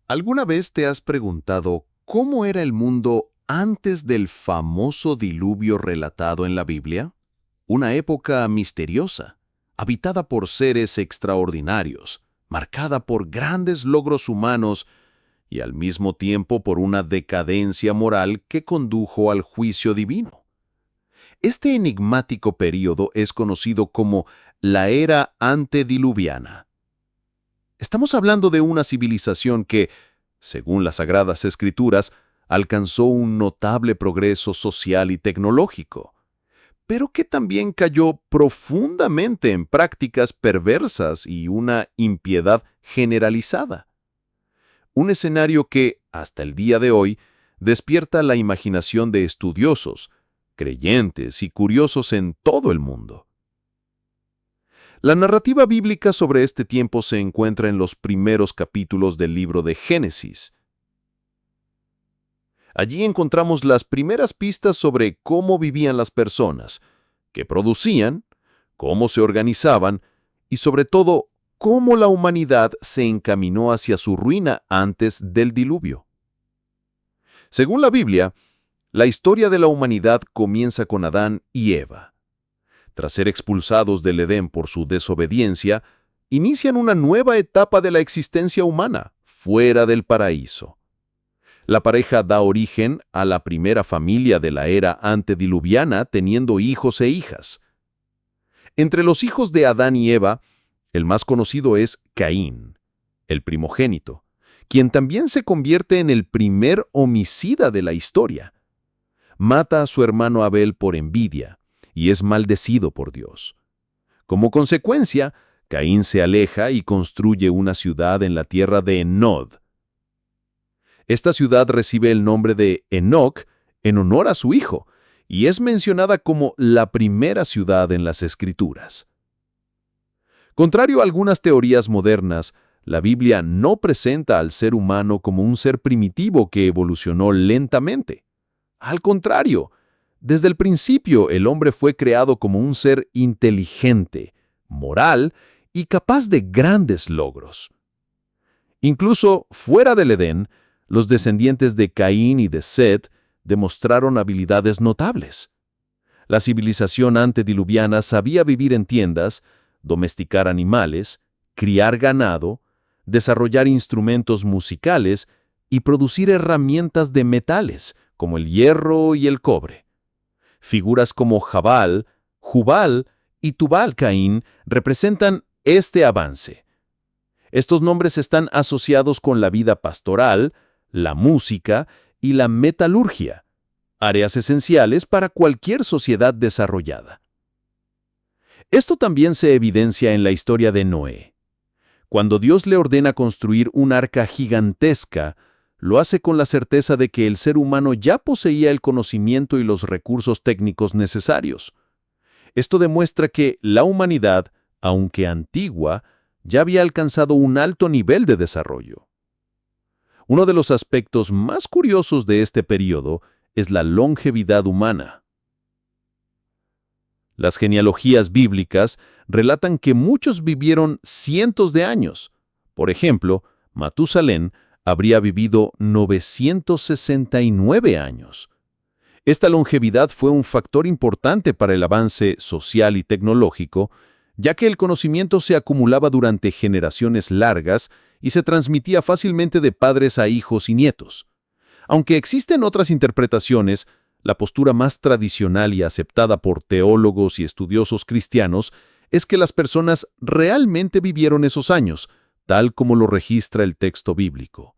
¿Alguna vez te has preguntado cómo era el mundo antes del famoso diluvio relatado en la Biblia? Una época misteriosa, habitada por seres extraordinarios, marcada por grandes logros humanos y al mismo tiempo por una decadencia moral que condujo al juicio divino. Este enigmático período es conocido como la era antediluviana. Estamos hablando de una civilización que, según las Sagradas Escrituras, alcanzó un notable progreso social y tecnológico, pero que también cayó profundamente en prácticas perversas y una impiedad generalizada. Un escenario que, hasta el día de hoy, despierta la imaginación de estudiosos, creyentes y curiosos en todo el mundo. La narrativa bíblica sobre este tiempo se encuentra en los primeros capítulos del libro de Génesis. Allí encontramos las primeras pistas sobre cómo vivían las personas, qué producían, cómo se organizaban y sobre todo cómo la humanidad se encaminó hacia su ruina antes del diluvio. Según la Biblia, la historia de la humanidad comienza con Adán y Eva. Tras ser expulsados del Edén por su desobediencia, inician una nueva etapa de la existencia humana, fuera del paraíso. La pareja da origen a la primera familia de la era antediluviana, teniendo hijos e hijas. Entre los hijos de Adán y Eva, el más conocido es Caín, el primogénito, quien también se convierte en el primer homicida de la historia. Mata a su hermano Abel por envidia y es maldecido por Dios. Como consecuencia, Caín se aleja y construye una ciudad en la tierra de Enod. Esta ciudad recibe el nombre de Enoc en honor a su hijo y es mencionada como la primera ciudad en las Escrituras. Contrario a algunas teorías modernas, la Biblia no presenta al ser humano como un ser primitivo que evolucionó lentamente. Al contrario, desde el principio el hombre fue creado como un ser inteligente, moral y capaz de grandes logros. Incluso fuera del Edén, los descendientes de Caín y de Set demostraron habilidades notables. La civilización antediluviana sabía vivir en tiendas, domesticar animales, criar ganado, desarrollar instrumentos musicales y producir herramientas de metales, como el hierro y el cobre. Figuras como Jabal, Jubal y Tubal-Caín representan este avance. Estos nombres están asociados con la vida pastoral, la música y la metalurgia, áreas esenciales para cualquier sociedad desarrollada. Esto también se evidencia en la historia de Noé. Cuando Dios le ordena construir un arca gigantesca, lo hace con la certeza de que el ser humano ya poseía el conocimiento y los recursos técnicos necesarios. Esto demuestra que la humanidad, aunque antigua, ya había alcanzado un alto nivel de desarrollo. Uno de los aspectos más curiosos de este periodo es la longevidad humana. Las genealogías bíblicas relatan que muchos vivieron cientos de años. Por ejemplo, Matusalén habría vivido 969 años. Esta longevidad fue un factor importante para el avance social y tecnológico, ya que el conocimiento se acumulaba durante generaciones largas y se transmitía fácilmente de padres a hijos y nietos. Aunque existen otras interpretaciones, la postura más tradicional y aceptada por teólogos y estudiosos cristianos es que las personas realmente vivieron esos años, tal como lo registra el texto bíblico.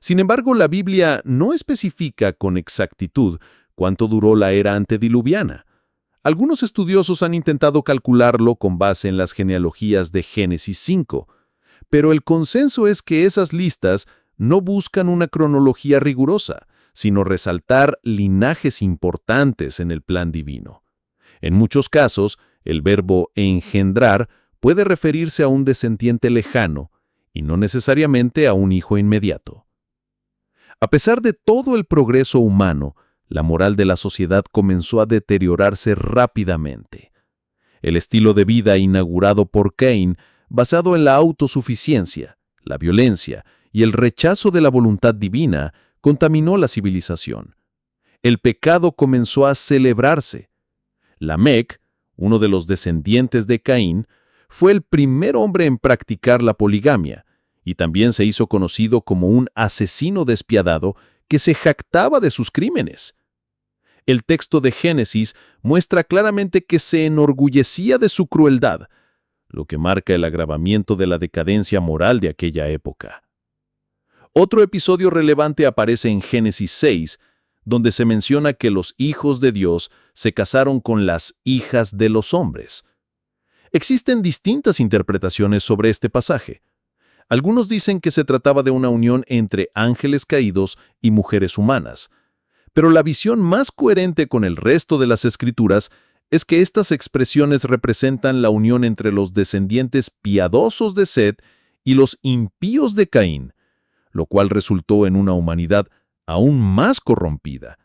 Sin embargo, la Biblia no especifica con exactitud cuánto duró la era antediluviana. Algunos estudiosos han intentado calcularlo con base en las genealogías de Génesis 5, pero el consenso es que esas listas no buscan una cronología rigurosa, sino resaltar linajes importantes en el plan divino. En muchos casos, el verbo engendrar puede referirse a un descendiente lejano y no necesariamente a un hijo inmediato. A pesar de todo el progreso humano, la moral de la sociedad comenzó a deteriorarse rápidamente. El estilo de vida inaugurado por Cain, basado en la autosuficiencia, la violencia y el rechazo de la voluntad divina contaminó la civilización. El pecado comenzó a celebrarse. Lamec, uno de los descendientes de Caín, fue el primer hombre en practicar la poligamia, y también se hizo conocido como un asesino despiadado que se jactaba de sus crímenes. El texto de Génesis muestra claramente que se enorgullecía de su crueldad, lo que marca el agravamiento de la decadencia moral de aquella época. Otro episodio relevante aparece en Génesis 6, donde se menciona que los hijos de Dios se casaron con las hijas de los hombres. Existen distintas interpretaciones sobre este pasaje. Algunos dicen que se trataba de una unión entre ángeles caídos y mujeres humanas, pero la visión más coherente con el resto de las Escrituras es que estas expresiones representan la unión entre los descendientes piadosos de Set y los impíos de Caín, lo cual resultó en una humanidad aún más corrompida.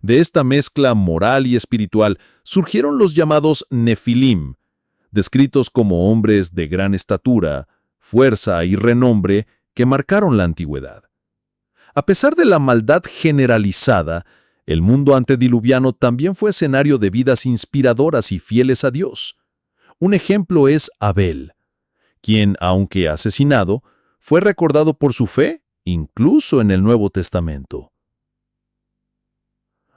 De esta mezcla moral y espiritual surgieron los llamados Nefilim, descritos como hombres de gran estatura, fuerza y renombre que marcaron la antigüedad. A pesar de la maldad generalizada, el mundo antediluviano también fue escenario de vidas inspiradoras y fieles a Dios. Un ejemplo es Abel, quien, aunque asesinado, fue recordado por su fe, incluso en el Nuevo Testamento.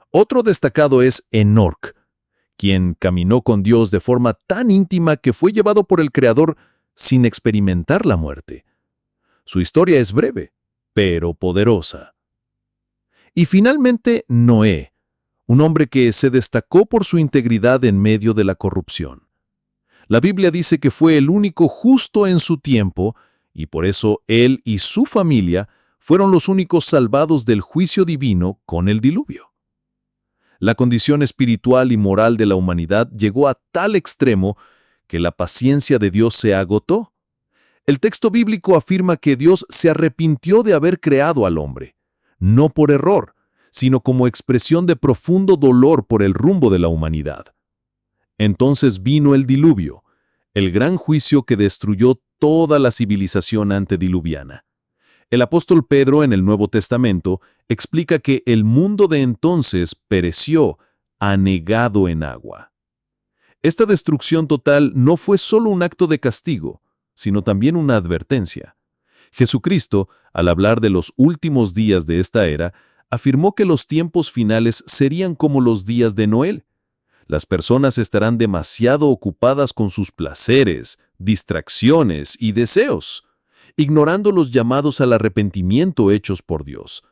Otro destacado es Enoc, quien caminó con Dios de forma tan íntima que fue llevado por el Creador sin experimentar la muerte. Su historia es breve, pero poderosa. Y finalmente, Noé, un hombre que se destacó por su integridad en medio de la corrupción. La Biblia dice que fue el único justo en su tiempo, y por eso él y su familia fueron los únicos salvados del juicio divino con el diluvio. La condición espiritual y moral de la humanidad llegó a tal extremo que la paciencia de Dios se agotó. El texto bíblico afirma que Dios se arrepintió de haber creado al hombre, no por error, sino como expresión de profundo dolor por el rumbo de la humanidad. Entonces vino el diluvio, el gran juicio que destruyó toda la civilización antediluviana. El apóstol Pedro en el Nuevo Testamento explica que el mundo de entonces pereció anegado en agua. Esta destrucción total no fue solo un acto de castigo, sino también una advertencia. Jesucristo, al hablar de los últimos días de esta era, afirmó que los tiempos finales serían como los días de Noé. Las personas estarán demasiado ocupadas con sus placeres, distracciones y deseos, ignorando los llamados al arrepentimiento hechos por Dios.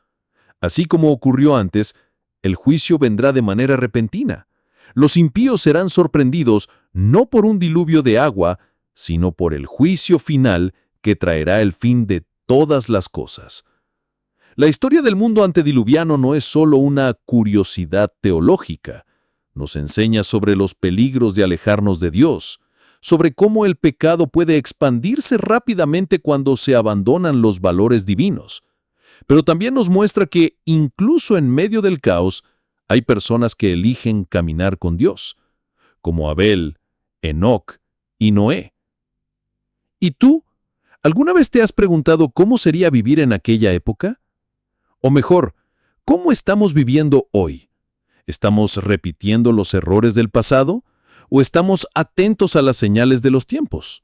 Así como ocurrió antes, el juicio vendrá de manera repentina. Los impíos serán sorprendidos no por un diluvio de agua, sino por el juicio final que traerá el fin de todas las cosas. La historia del mundo antediluviano no es solo una curiosidad teológica. Nos enseña sobre los peligros de alejarnos de Dios, sobre cómo el pecado puede expandirse rápidamente cuando se abandonan los valores divinos. Pero también nos muestra que, incluso en medio del caos, hay personas que eligen caminar con Dios, como Abel, Enoc y Noé. ¿Y tú? ¿Alguna vez te has preguntado cómo sería vivir en aquella época? O mejor, ¿cómo estamos viviendo hoy? ¿Estamos repitiendo los errores del pasado? ¿O estamos atentos a las señales de los tiempos?